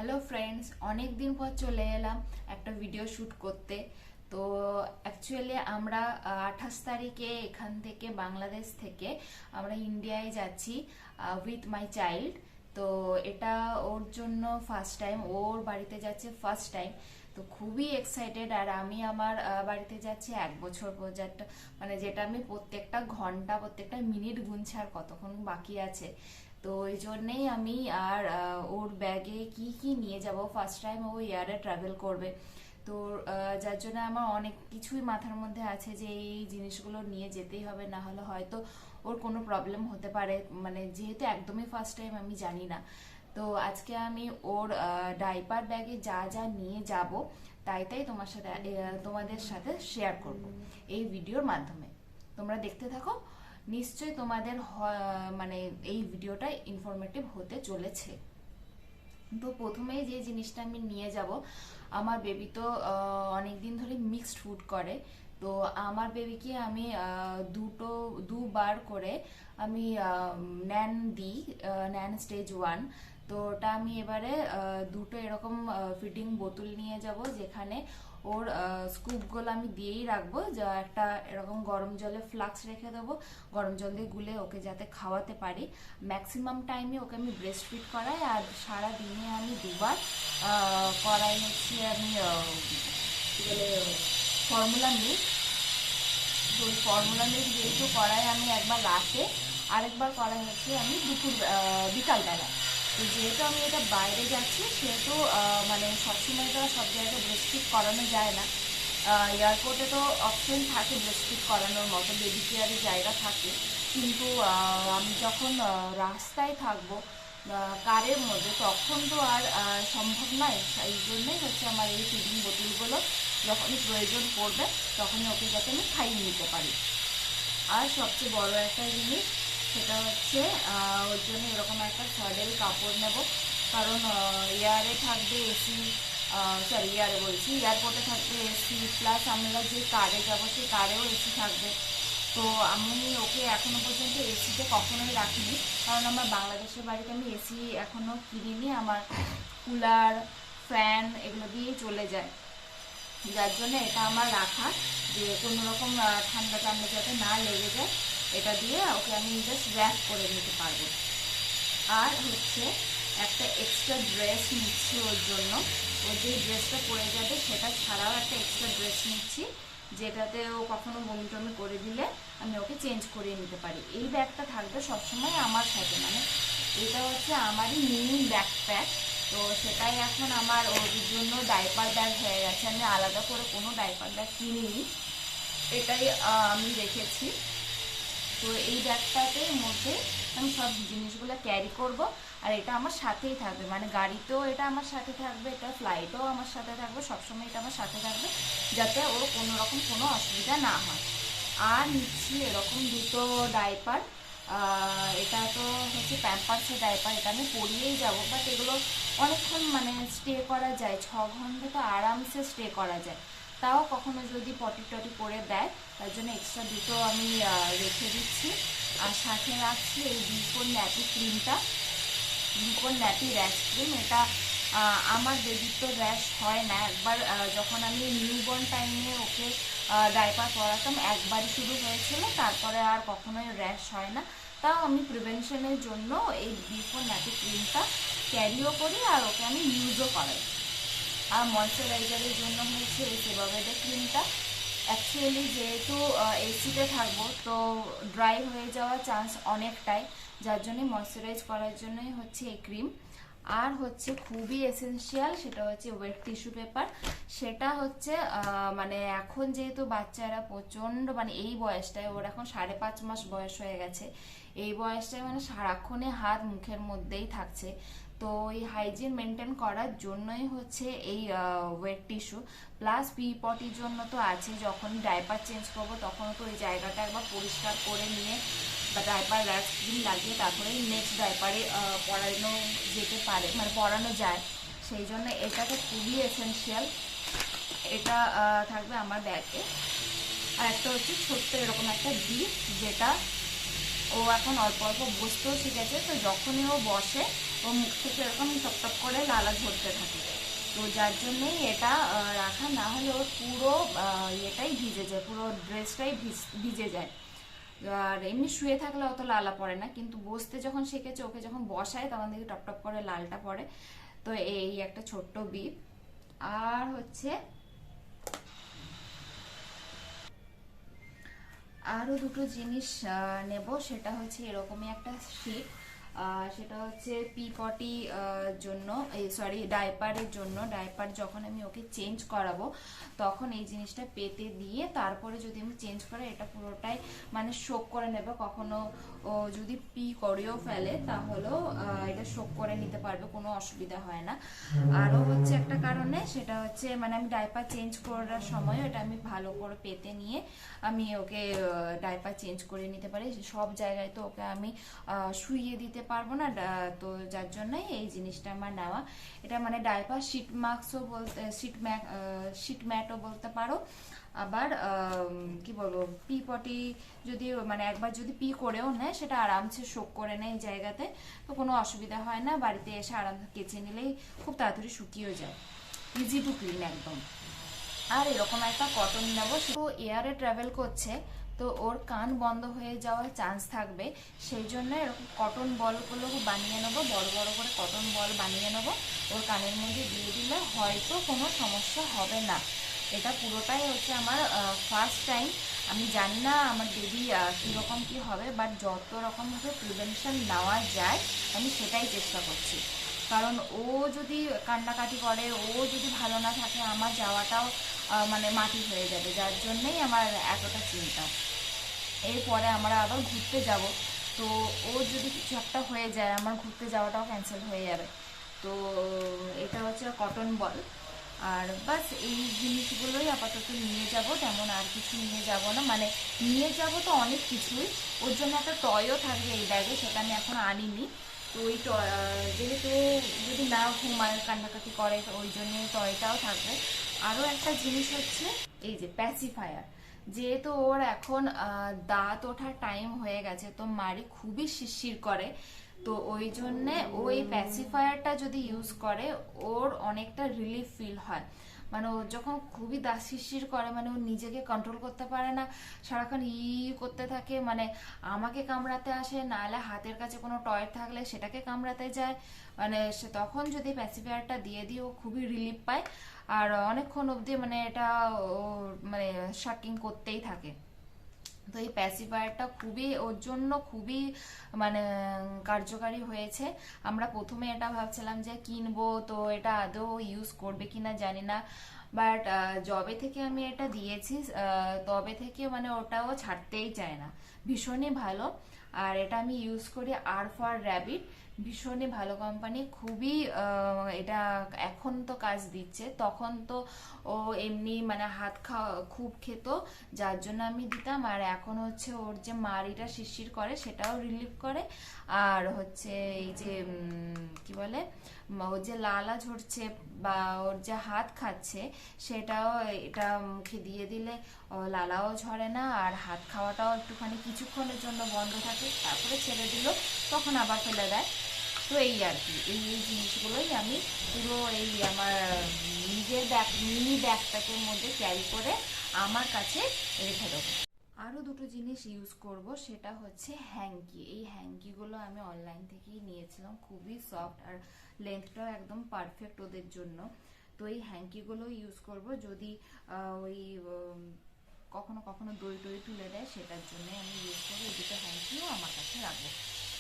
Hello friends, অনেক দিন পর চলে এলাম একটা ভিডিও শ্যুট করতে। তো অ্যাকচুয়ালি আমরা 28 তারিখে এখান থেকে বাংলাদেশ থেকে আমরা ইন্ডিয়ায় যাচ্ছি উইথ মাই চাইল্ড। তো এটা ওর জন্য ফার্স্ট টাইম, ওর বাড়িতে যাচ্ছে ফার্স্ট টাইম। তো খুবই এক্সাইটেড। আর আমি আমার বাড়িতে যাচ্ছি 1 বছর পর্যন্ত, মানে যেটা আমি প্রত্যেকটা ঘন্টা প্রত্যেকটা মিনিট গুনছি আর কতক্ষণ বাকি আছে। তো এই জন্যেই আমি আর ওর ব্যাগে কি কি নিয়ে যাব, ফার্স্ট টাইম ও এয়ারে ট্রাভেল করবে। তো যার জন্য আমার অনেক কিছুই মাথার মধ্যে আছে যে এই জিনিসগুলো নিয়ে যেতেই হবে, না হলে হয়তো ওর কোনো প্রবলেম হতে পারে, মানে যেহেতু একদমই ফার্স্ট টাইম আমি জানি না। তো আজকে আমি ওর ডাইপার ব্যাগে যা যা নিয়ে যাব তাই তাই তোমাদের সাথে শেয়ার করব এই ভিডিওর মাধ্যমে। তোমরা দেখতে থাকো, নিশ্চয়ই তোমাদের মানে এই ভিডিওটা ইনফরমেটিভ হতে চলেছে। তো প্রথমেই যে জিনিসটা আমি নিয়ে যাব, আমার বেবি তো অনেকদিন ধরে মিক্সড ফুড করে। তো আমার বেবিকে আমি দুবার করে আমি ন্যান দিই, ন্যান স্টেজ 1। তো ওটা আমি এবারে দুটো এরকম ফিডিং বোতল নিয়ে যাব, যেখানে ওর স্কুপগুলো আমি দিয়েই রাখবো। যা একটা এরকম গরম জলে ফ্লাক্স রেখে দেবো, গরম জল দিয়ে গুলে ওকে যাতে খাওয়াতে পারি। ম্যাক্সিমাম টাইমে ওকে আমি ব্রেস্ট ফিড করাই, আর সারা দিনে আমি দুবার করাই হচ্ছে আমি কি বলে ফর্মুলা মিল্ক। তো ওই ফর্মুলা মিল্ক যেহেতু করাই আমি একবার রাতে, আরেকবার করাই হচ্ছে আমি বিকালবেলা। তো যেহেতু আমি এটা বাইরে যাচ্ছি, সেহেতু মানে সবসময় তো সব জায়গায় ব্রেস্টফিড করানো যায় না। এয়ারপোর্টে তো অপশন থাকে ব্রেস্টফিড করানোর মতো, বেবি কেয়ারের জায়গা থাকে, কিন্তু আমি যখন রাস্তায় থাকবো কারের মধ্যে, তখন তো আর সম্ভব নয়। এই জন্যই হচ্ছে আমার এই ফিডিং বোতলগুলো যখনই প্রয়োজন পড়বে তখনই ওকে যাতে আমি খাইয়ে নিতে পারি। আর সবচেয়ে বড় একটা জিনিস, সেটা হচ্ছে ওর জন্য এরকম একটা সার্ডেল কাপড় নেব। কারণ এয়ারে থাকবে এসি, সরি এয়ারে বলছি, এয়ারপোর্টে থাকবে এসি, প্লাস আমরা যে কারে যাবো সেই কারেও এসি থাকবে। তো আমি ওকে এখনো পর্যন্ত এসিতে কখনোই রাখিনি, কারণ আমার বাংলাদেশের বাড়িতে আমি এসি এখনো কিনিনি। আমার কুলার, ফ্যান এগুলো দিয়েই চলে যায়, যার জন্য এটা আমার রাখা, যে কোনো রকম ঠান্ডা ঠান্ডা যাতে না লেগে যায়, এটা দিয়ে ওকে আমি জাস্ট র্যাপ করে নিতে পারবো। আর হচ্ছে একটা এক্সট্রা ড্রেস নিচ্ছি ওর জন্য। ও যে ড্রেসটা পরে যাবে সেটা ছাড়াও একটা এক্সট্রা ড্রেস নিচ্ছি, যেটাতে ও কখনো বমি টমি করে দিলে আমি ওকে চেঞ্জ করিয়ে নিতে পারি। এই ব্যাগটা থাকবে সবসময় আমার সাথে, মানে এটা হচ্ছে আমারই মিনি ব্যাকপ্যাক। তো সেটাই এখন আমার ওর জন্য ডাইপার ব্যাগ হয়ে গেছে, আমি আলাদা করে কোনো ডাইপার ব্যাগ কিনিনি, এটাই আমি রেখেছি। তো এই ব্যাগটাতে মধ্যে আমি সব জিনিসগুলো ক্যারি করব, আর এটা আমার সাথেই থাকবে, মানে গাড়িতেও এটা আমার সাথে থাকবে, এটা ফ্লাইটেও আমার সাথে থাকবে, সবসময় এটা আমার সাথে থাকবে, যাতে ওর কোনো রকম কোনো অসুবিধা না হয়। আর নিচ্ছি এরকম দুটো ডাইপার। এটা তো হচ্ছে প্যাম্পার্সের ডাইপার, এটা আমি পরিয়েই যাবো, বাট এগুলো অনেকক্ষণ মানে স্টে করা যায়, 6 ঘন্টা তো আরামসে স্টে করা যায়। তাও কখনো যদি পটি টটি করে দেয়, তার জন্য এক্সট্রা দুটো আমি রেখে দিচ্ছি। আর সাথে রাখছি এই বিফোর ন্যাপি ক্রিমটা, বিফোর ন্যাপি র্যাশ ক্রিম। এটা আমার বেবির তো র্যাশ হয় না। একবার যখন আমি নিউবর্ন টাইমে ওকে ডাইপার পরাতাম, একবারই শুরু হয়েছিল, তারপরে আর কখনোই র্যাশ হয় না। তাও আমি প্রিভেনশনের জন্য এই বিফোর ন্যাপি ক্রিমটা ক্যারিও করি, আর ওকে আমি ইউজও করাই। আর ময়শ্চারাইজারের জন্য হচ্ছে এই সেবাবেডের ক্রিমটা। অ্যাকচুয়ালি যেহেতু এসিতে থাকবো, তো ড্রাই হয়ে যাওয়ার চান্স অনেকটাই, যার জন্যে ময়শ্চারাইজ করার জন্যই হচ্ছে এই ক্রিম। আর হচ্ছে খুবই এসেনশিয়াল, সেটা হচ্ছে ওয়েট টিস্যু পেপার। সেটা হচ্ছে মানে এখন যেহেতু বাচ্চারা প্রচণ্ড, মানে এই বয়সটায়, ওর এখন 5.5 মাস বয়স হয়ে গেছে, এই বয়সটায় মানে সারাক্ষণে হাত মুখের মধ্যেই থাকছে। তো এই হাইজিন মেনটেন করার জন্যই হচ্ছে এই ওয়েট টিস্যু, প্লাস পি পটির জন্য তো আছে, যখন ডাইপার চেঞ্জ করবো তখন তো ওই জায়গাটা একবার পরিষ্কার করে নিয়ে বা ডাইপার র্যাশ ক্রিম লাগিয়ে তারপরে নেক্সট ডাইপারে পরানো যেতে পারে, মানে পরানো যায়। সেই জন্য এটা তো খুবই এসেনশিয়াল, এটা থাকবে আমার ব্যাগে। আর একটা হচ্ছে ছোট্ট এরকম একটা ডিপ, যেটা ও এখন অল্প অল্প বসতেও শিখেছে, তো যখনই ও বসে ও মুখ থেকে এরকম টপ টপ করে লালা লালা ঝরতে থাকে। তো যার জন্যই এটা রাখা, না হলে ওর পুরো এটাই ভিজে যায়, পুরো ড্রেসটাই ভিজে যায়। আর এমনি শুয়ে থাকলে অত লালা পড়ে না, কিন্তু বসতে যখন শিখেছে, ওকে যখন বসায় তখন দেখি টপ টপ করে লালটা পড়ে। তো এই একটা ছোট্ট বিপ। আর হচ্ছে আরও দুটো জিনিস নেব, সেটা হচ্ছে এরকমই একটা শিট। সেটা হচ্ছে পটি জন্য, সরি ডাইপারের জন্য। ডাইপার যখন আমি ওকে চেঞ্জ করাবো তখন এই জিনিসটা পেতে দিয়ে তারপরে যদি আমি চেঞ্জ করে এটা পুরোটাই মানে শোক করে নেবে। কখনো ও যদি করেও ফেলে তাহলেও এটা শোক করে নিতে পারবে, কোনো অসুবিধা হয় না। আরও হচ্ছে একটা কারণে, সেটা হচ্ছে মানে আমি ডাইপার চেঞ্জ করার সময় এটা আমি ভালো করে পেতে নিয়ে আমি ওকে ডাইপার চেঞ্জ করে নিতে পারি। সব জায়গায় তো ওকে আমি শুইয়ে দিতে পারবো না, তো যার জন্যই এই জিনিসটা আমার নেওয়া। এটা মানে ডাইপার শিট মাস্কও বলতে, শিট ম্যাটও বলতে পারো। আবার কি বলবো, পটি যদি মানে একবার যদি করেও নেয় সেটা আরামসে শোক করে নেয় এই জায়গাতে, তো কোনো অসুবিধা হয় না। বাড়িতে এসে আরাম কেচে নিলেই খুব তাড়াতাড়ি শুকিয়েও যায়, ইজি টু ক্লিন একদম। আর এরকম একটা কটন নেবো, তো এয়ারে ট্রাভেল করছে তো ওর কান বন্ধ হয়ে যাওয়ার চান্স থাকবে, সেই জন্য এরকম কটন বলগুলো বানিয়ে নেবো, বড় বড় করে কটন বল বানিয়ে নেবো। ওর কানের মধ্যে দিয়ে দিলে হয়তো কোনো সমস্যা হবে না। এটা পুরোটাই হচ্ছে আমার ফার্স্ট টাইম। আমি জানি না আমার বেবি কীরকম কী হবে, বাট যত রকমভাবে প্রিভেনশন নেওয়া যায় আমি সেটাই চেষ্টা করছি। কারণ ও যদি কান্নাকাটি করে, ও যদি ভালো না থাকে, আমার যাওয়াটাও মানে মাটি হয়ে যাবে। যার জন্যই আমার এতটা চিন্তা। এরপরে আমরা আবার ঘুরতে যাব, তো ও যদি কিছু একটা হয়ে যায় আমার ঘুরতে যাওয়াটাও ক্যান্সেল হয়ে যাবে। তো এটা হচ্ছে কটন বল। আর বাস এই জিনিসগুলোই আপাতত নিয়ে যাব, তেমন আর কিছু নিয়ে যাব না। মানে নিয়ে যাব তো অনেক কিছুই, ওর জন্য একটা টয়ও থাকবে এই ব্যাগে, সেটা আমি এখন আনিনি। তো ওই যেহেতু যদি না ঘুমায় কান্নাকাটি করে, তো ওই জন্য টয়টাও থাকবে। আরও একটা জিনিস হচ্ছে এই যে প্যাসিফায়ার। যেহেতু ওর এখন দাঁত ওঠার টাইম হয়ে গেছে, তো মারি খুবই শিরশির করে, তো ওই জন্যে ওই প্যাসিফায়ারটা যদি ইউজ করে ওর অনেকটা রিলিফ ফিল হয়। মানে ও যখন খুবই দাঁত শিরশির করে, মানে ও নিজেকে কন্ট্রোল করতে পারে না, সারাক্ষণ করতে থাকে, মানে আমাকে কামড়াতে আসে, নাহলে হাতের কাছে কোনো টয় থাকলে সেটাকে কামড়াতে যায়। মানে সে তখন যদি প্যাসিফায়ারটা দিয়ে দিই ও খুবই রিলিফ পায়, আর অনেকক্ষণ অবধি মানে এটা ও মানে শাকিং করতেই থাকে। তো এই প্যাসিফায়ারটা খুবই ওর জন্য খুবই মানে কার্যকারী হয়েছে। আমরা প্রথমে এটা ভাবছিলাম যে কিনবো, তো এটা আদৌ ইউজ করবে কিনা জানি না, বাট যবে থেকে আমি এটা দিয়েছি তবে থেকে মানে ওটাও ছাড়তেই চায় না, ভীষণই ভালো। আর এটা আমি ইউজ করি আর ফর র্যাবিট, ভীষণই ভালো কোম্পানি, খুবই এটা এখন তো কাজ দিচ্ছে, তখন তো ও এমনি মানে হাত খাওয়া খুব খেত, যার জন্য আমি দিতাম। আর এখন হচ্ছে ওর যে মাড়িটা শিরশির করে সেটাও রিলিফ করে। আর হচ্ছে এই যে কি বলে, ওর যে লালা ঝরছে বা ওর যে হাত খাচ্ছে সেটাও এটা মুখে দিয়ে দিলে লালাও ঝরে না, আর হাত খাওয়াটাও একটুখানি কিছুক্ষণের জন্য বন্ধ থাকে, তারপরে ছেড়ে দিল, তখন আবার ফেলে দেয়। তো এই আর কি, এই এই জিনিসগুলোই আমি পুরো এই আমার নিজের ব্যাগ, মিনি ব্যাগটাকে মধ্যে ক্যারি করে আমার কাছে রেখে দেবো। আরও দুটো জিনিস ইউজ করব, সেটা হচ্ছে হ্যাঙ্কি। এই হ্যাঙ্কিগুলো আমি অনলাইন থেকেই নিয়েছিলাম, খুবই সফট আর লেন্থটাও একদম পারফেক্ট ওদের জন্য। তো এই হ্যাঙ্কিগুলো ইউজ করব যদি ওই কখনো কখনো দই টই তুলে দেয়, সেটার জন্য আমি ইউজ করবো। এই দুটো হ্যাঙ্কিও আমার কাছে রাখবো।